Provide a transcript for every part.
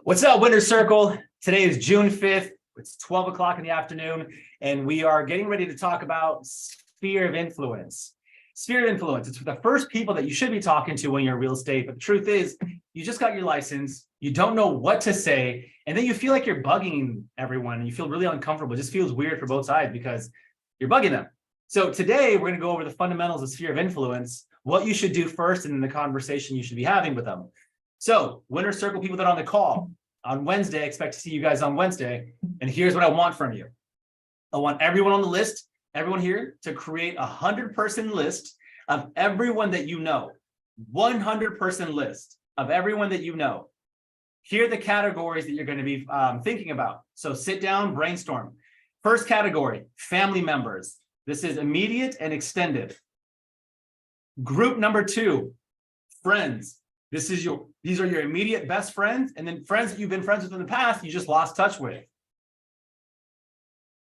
What's up, Winter Circle? Today is June 5th. It's 12 o'clock in the afternoon, and we are getting ready to talk about sphere of influence. Sphere of influence, it's the first people that you should be talking to when you're in real estate. But the truth is, you just got your license, you don't know what to say, and then you feel like you're bugging everyone, and you feel really uncomfortable. It just feels weird for both sides because you're bugging them. So today, we're going to go over the fundamentals of sphere of influence, what you should do first, and then the conversation you should be having with them. So, Winter Circle people that are on the call, on Wednesday, I expect to see you guys on Wednesday. And here's what I want from you. I want everyone on the list, everyone here, to create a 100-person list of everyone that you know. 100-person list of everyone that you know. Here are the categories that you're going to be thinking about. So sit down, brainstorm. First category, family members. This is immediate and extended. Group number 2, friends. These are your immediate best friends, and then friends that you've been friends with in the past, you just lost touch with.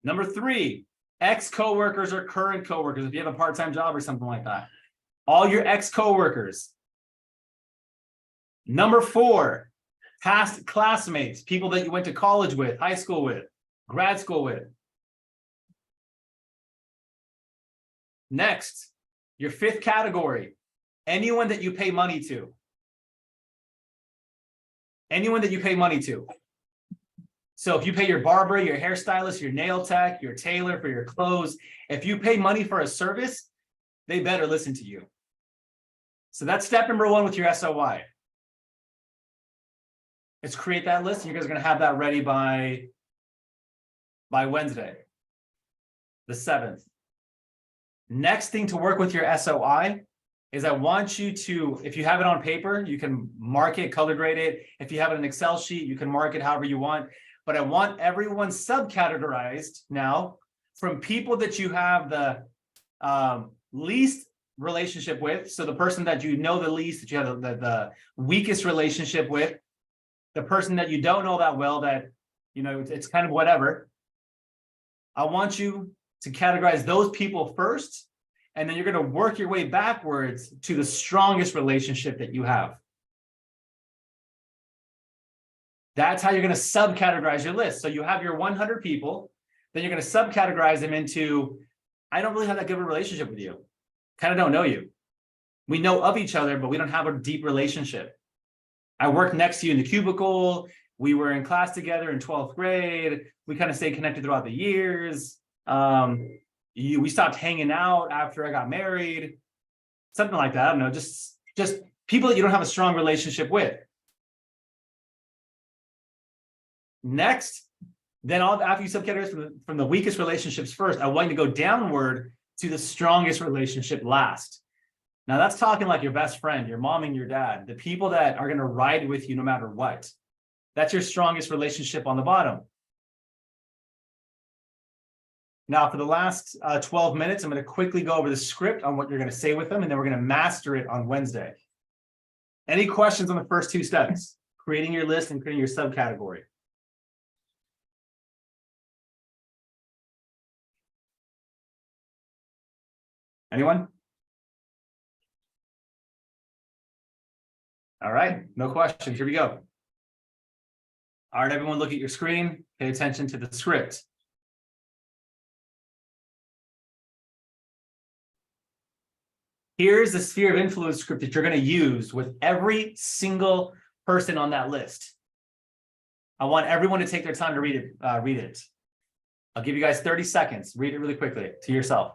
Number 3, ex-coworkers or current coworkers, if you have a part-time job or something like that. All your ex-coworkers. Number 4, past classmates, people that you went to college with, high school with, grad school with. Next, your 5th category, anyone that you pay money to. Anyone that you pay money to. So if you pay your barber, your hairstylist, your nail tech, your tailor for your clothes, if you pay money for a service, they better listen to you. So that's step number 1 with your SOI. Let's create that list. You guys are going to have that ready by Wednesday, the 7th. Next thing to work with your SOI is I want you to, if you have it on paper, you can mark it, color grade it. If you have it in an Excel sheet, you can mark it however you want. But I want everyone subcategorized now from people that you have the least relationship with. So the person that you know the least, that you have the weakest relationship with, the person that you don't know that well, that, you know, it's kind of whatever. I want you to categorize those people first. And then you're going to work your way backwards to the strongest relationship that you have. That's how you're going to subcategorize your list. So you have your 100 people, then you're going to subcategorize them into, I don't really have that good of a relationship with you. Kind of don't know you. We know of each other, but we don't have a deep relationship. I worked next to you in the cubicle. We were in class together in 12th grade. We kind of stayed connected throughout the years. We stopped hanging out after I got married, something like that. I don't know, just people that you don't have a strong relationship with. Next, then after you subcategorize from the weakest relationships first, I want you to go downward to the strongest relationship last. Now that's talking like your best friend, your mom and your dad, the people that are going to ride with you no matter what. That's your strongest relationship on the bottom. Now, for the last 12 minutes, I'm going to quickly go over the script on what you're going to say with them, and then we're going to master it on Wednesday. Any questions on the first 2 steps? Creating your list and creating your subcategory. Anyone? All right, no questions. Here we go. All right, everyone, look at your screen. Pay attention to the script. Here's the sphere of influence script that you're going to use with every single person on that list. I want everyone to take their time to read it. I'll give you guys 30 seconds. Read it really quickly to yourself.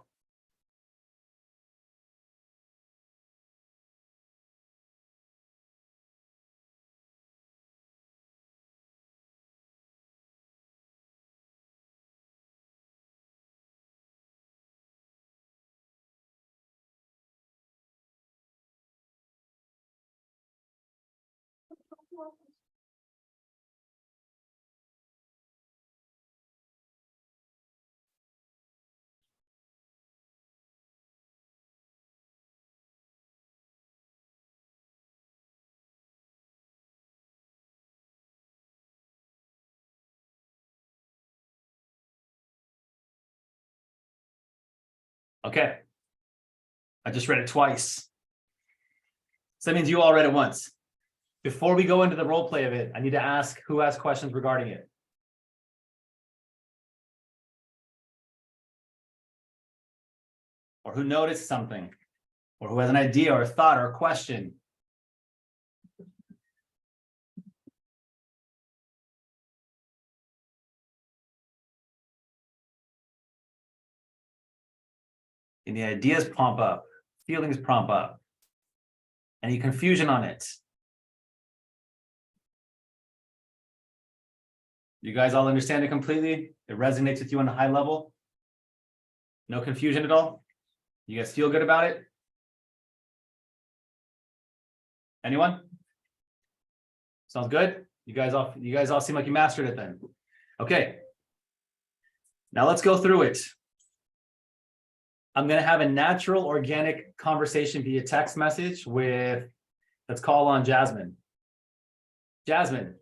Okay. I just read it twice. So that means you all read it once. Before we go into the role play of it, I need to ask who has questions regarding it. Or who noticed something, or who has an idea or a thought or a question. And the ideas prompt up, feelings prompt up. Any confusion on it? You guys all understand it completely? It resonates with you on a high level? No confusion at all? You guys feel good about it? Anyone? Sounds good? You guys all seem like you mastered it then. Okay. Now let's go through it. I'm going to have a natural, organic conversation via text message with, let's call on Jasmine. Jasmine,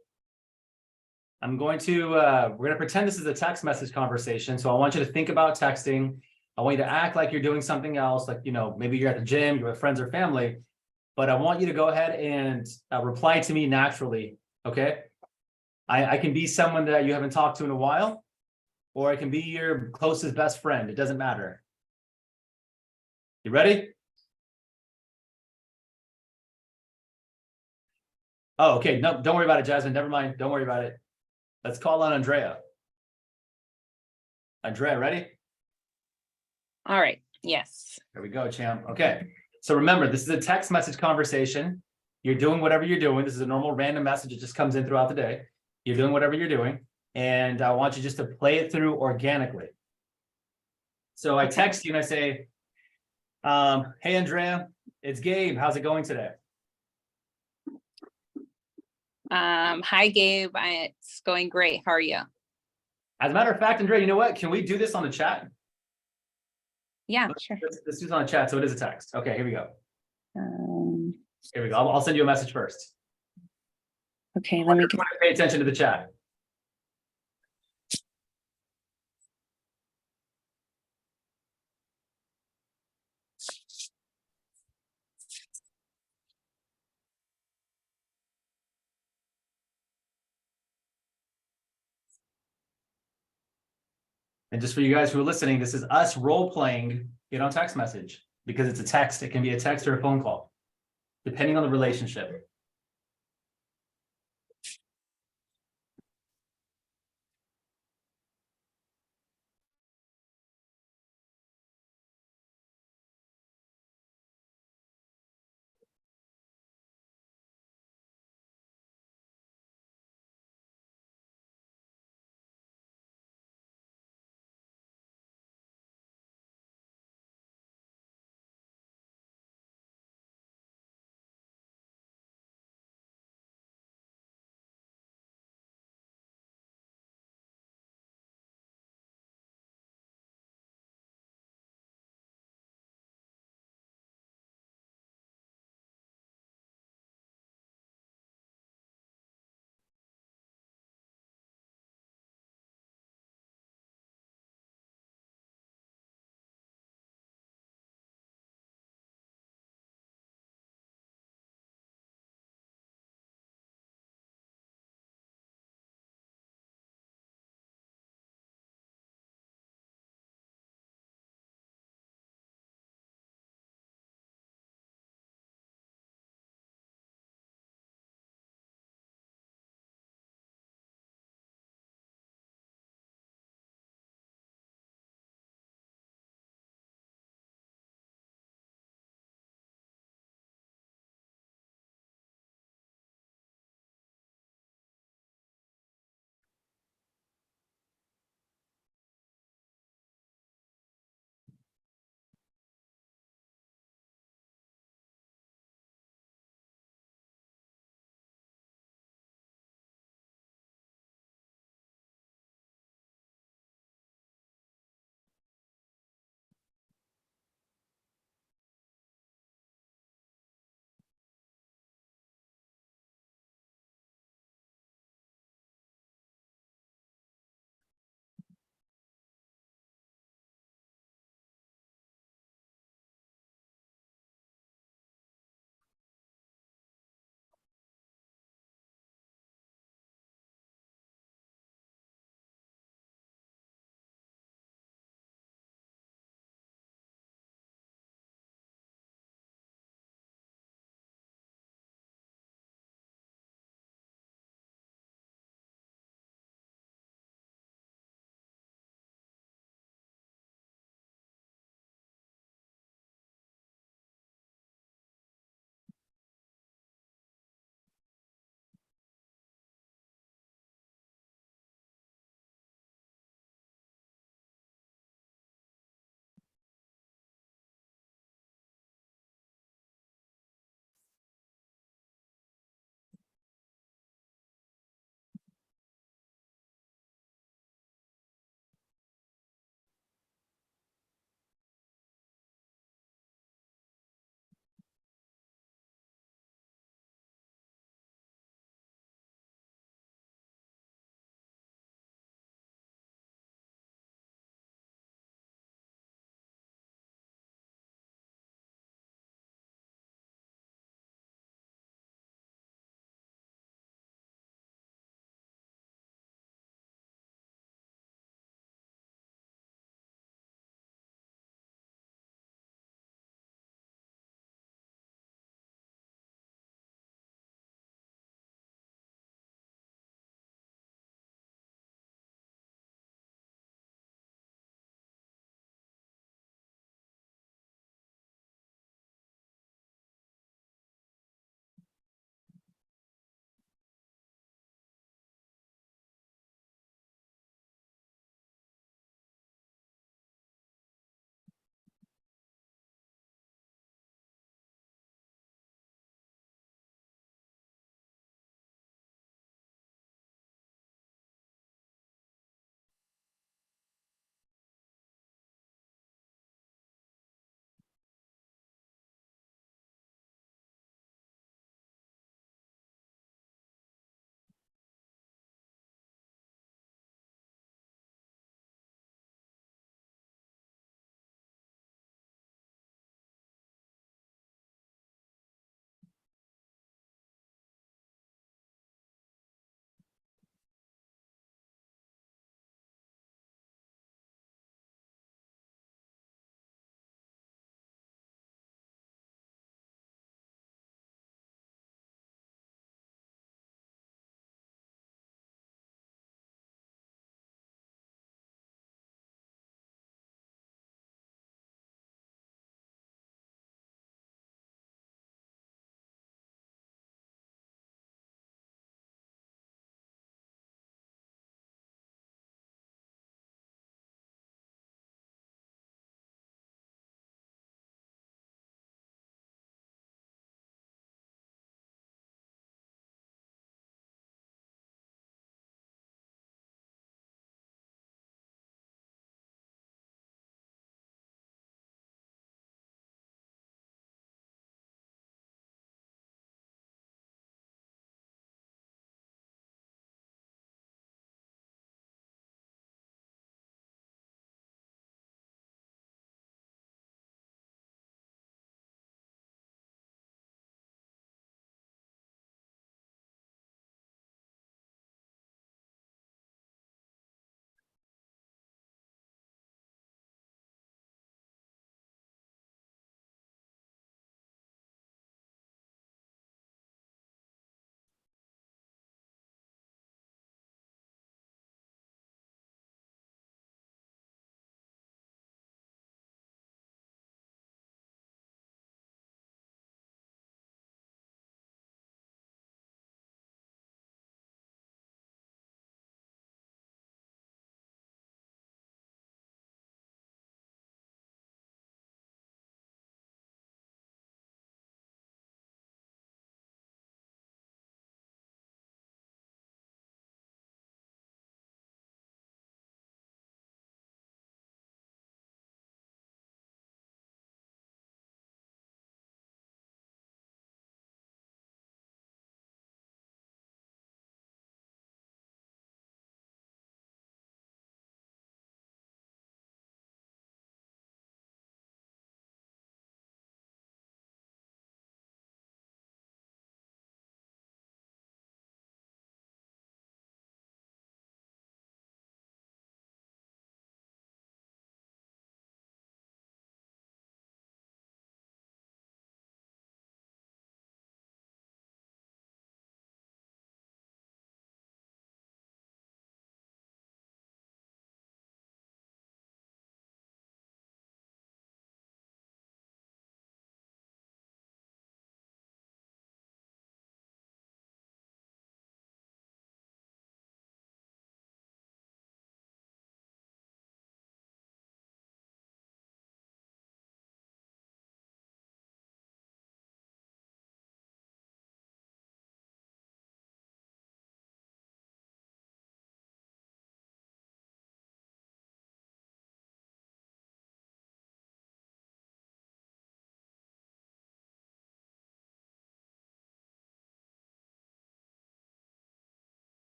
we're going to pretend this is a text message conversation. So I want you to think about texting. I want you to act like you're doing something else, like, maybe you're at the gym, you're with friends or family, but I want you to go ahead and reply to me naturally. Okay. I can be someone that you haven't talked to in a while, or I can be your closest best friend. It doesn't matter. You ready? Oh, okay. No, don't worry about it, Jasmine. Never mind. Don't worry about it. Let's call on Andrea. Andrea, ready? All right. Yes. There we go, champ. Okay. So remember, this is a text message conversation. You're doing whatever you're doing. This is a normal random message. It just comes in throughout the day. You're doing whatever you're doing. And I want you just to play it through organically. So I text you and I say, hey, Andrea, it's Gabe. How's it going today? Hi, Gabe. It's going great. How are you? As a matter of fact, Andrea, you know what? Can we do this on the chat? Yeah, sure. Let's do this on the chat. So it is a text. Okay, here we go. Here we go. I'll send you a message first. Okay, let me pay attention to the chat. And just for you guys who are listening, this is us role playing it on text message because it's a text. It can be a text or a phone call, depending on the relationship.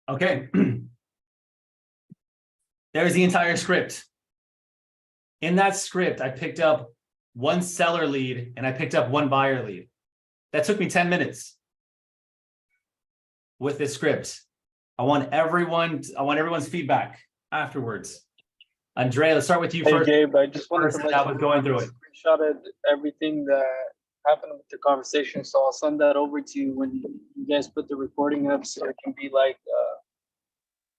Okay. There's the entire script. In that script, I picked up one seller lead and I picked up one buyer lead. That took me 10 minutes with this script. I want everyone's feedback afterwards. Andrea, let's start with you Hey first. Gabe, I just wanted to let I you was know going through I it. screenshotted everything that happened with the conversation, so I'll send that over to you when you guys put the recording up, so it can be like,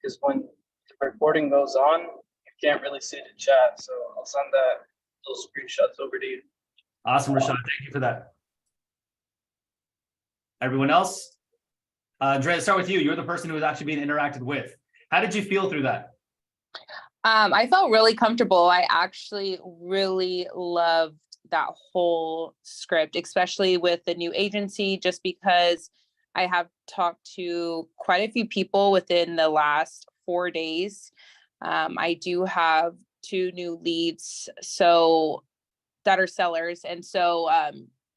because when the recording goes on, you can't really see the chat, so I'll send those screenshots over to you. Awesome, Rashad. Thank you for that. Everyone else? Andrea, let's start with you. You're the person who was actually being interacted with. How did you feel through that? I felt really comfortable. I actually really loved that whole script, especially with the new agency, just because I have talked to quite a few people within the last 4 days. I do have 2 new leads, so that are sellers. And so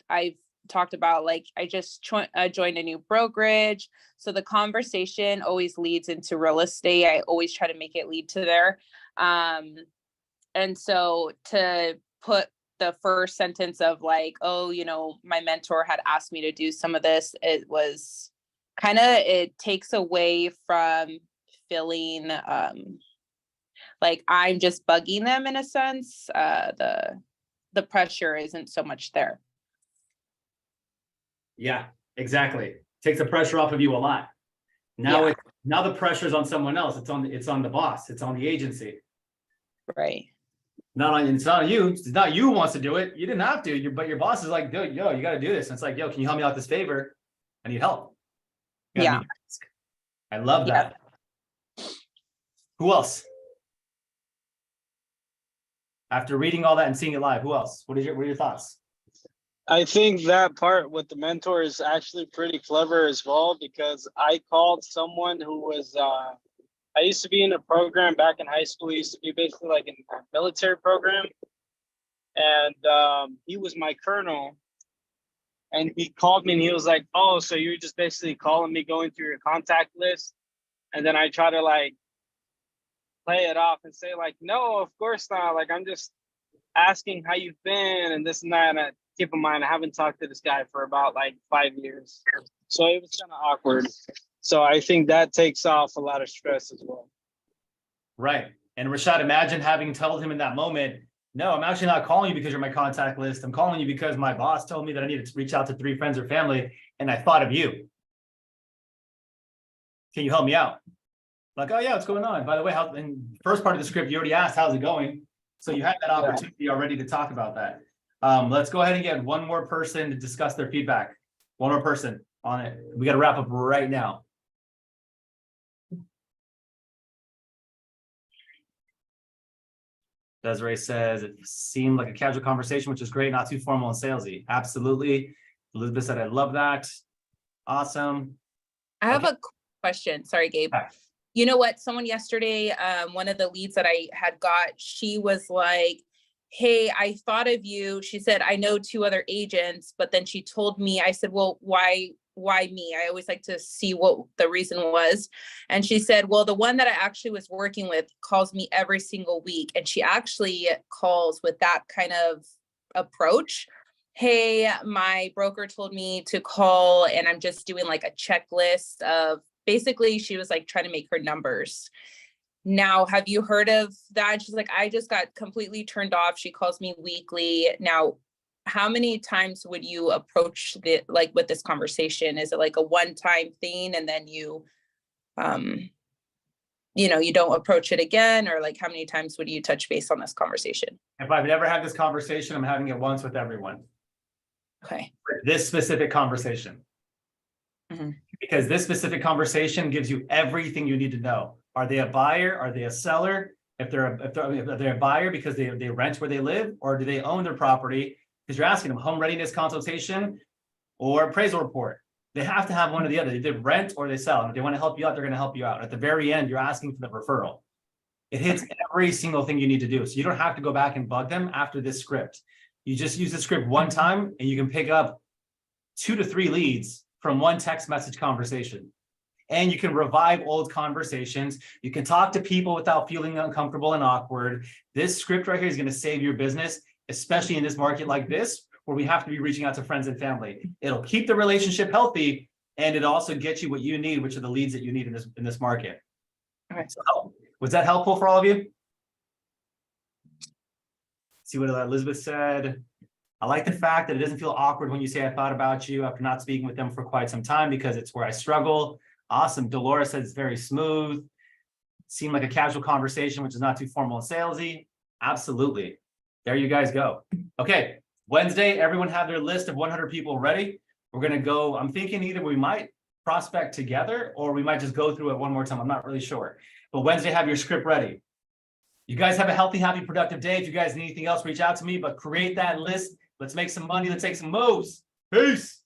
I've talked about, like, I just joined a new brokerage. So the conversation always leads into real estate. I always try to make it lead to there. And so to put the first sentence of like, oh, my mentor had asked me to do some of this, it was it takes away from feeling like I'm just bugging them in a sense. The pressure isn't so much there. Yeah, exactly. Takes the pressure off of you a lot. Now now the pressure's on someone else. It's on the boss. It's on the agency. Right. It's not on you. It's not you who wants to do it. You didn't have to. But your boss is like, dude, yo, you got to do this. And it's like, yo, can you help me out this favor? I need help. Yeah. I love that. Who else? After reading all that and seeing it live, who else? What are your thoughts? I think that part with the mentor is actually pretty clever as well, because I called someone who was, I used to be in a program back in high school. It used to be basically like a military program. And he was my colonel. And he called me and he was like, oh, so you're just basically calling me, going through your contact list. And then I try to like play it off and say like, no, of course not. Like, I'm just asking how you've been and this and that. And keep in mind, I haven't talked to this guy for about like 5 years. So it was kind of awkward. So I think that takes off a lot of stress as well. Right. And Rashad, imagine having told him in that moment, no, I'm actually not calling you because you're my contact list. I'm calling you because my boss told me that I needed to reach out to 3 friends or family, and I thought of you. Can you help me out? Like, oh yeah, what's going on? By the way, in the first part of the script, you already asked, how's it going? So you had that opportunity already to talk about that. Let's go ahead and get one more person to discuss their feedback. One more person on it. We got to wrap up right now. Desiree says it seemed like a casual conversation, which is great, not too formal and salesy. Absolutely. Elizabeth said, I love that. Awesome. I have a question. Sorry, Gabe. Yeah. You know what? Someone yesterday, one of the leads that I had got, she was like, hey, I thought of you. She said, I know 2 other agents, but then she told me, I said, well, why me? I always like to see what the reason was. And she said, well, the one that I actually was working with calls me every single week. And she actually calls with that kind of approach. Hey, my broker told me to call and I'm just doing like a checklist of, basically she was like trying to make her numbers. Now, have you heard of that? She's like, I just got completely turned off. She calls me weekly. Now, how many times would you approach with this conversation? Is it like a one-time thing and then you don't approach it again? Or like, how many times would you touch base on this conversation? If I've never had this conversation, I'm having it once with everyone. Okay. This specific conversation. Mm-hmm. Because this specific conversation gives you everything you need to know. Are they a buyer? Are they a seller? If they're a buyer because they rent where they live, or do they own their property? Because you're asking them home readiness consultation or appraisal report. They have to have one or the other. They either rent or they sell. And if they want to help you out, they're going to help you out. At the very end, you're asking for the referral. It hits every single thing you need to do. So you don't have to go back and bug them after this script. You just use the script one time and you can pick up 2 to 3 leads from one text message conversation. and you can revive old conversations. You can talk to people without feeling uncomfortable and awkward. This script right here is going to save your business, especially in this market like this, where we have to be reaching out to friends and family. It'll keep the relationship healthy, and it'll also get you what you need, which are the leads that you need in this market. Okay. So, was that helpful for all of you? See what Elizabeth said. I like the fact that it doesn't feel awkward when you say I thought about you after not speaking with them for quite some time, because it's where I struggle. Awesome. Dolores said it's very smooth. Seemed like a casual conversation, which is not too formal and salesy. Absolutely. There you guys go. Okay. Wednesday, everyone have their list of 100 people ready. We're going to go. I'm thinking either we might prospect together or we might just go through it one more time. I'm not really sure. But Wednesday, have your script ready. You guys have a healthy, happy, productive day. If you guys need anything else, reach out to me, but create that list. Let's make some money. Let's take some moves. Peace.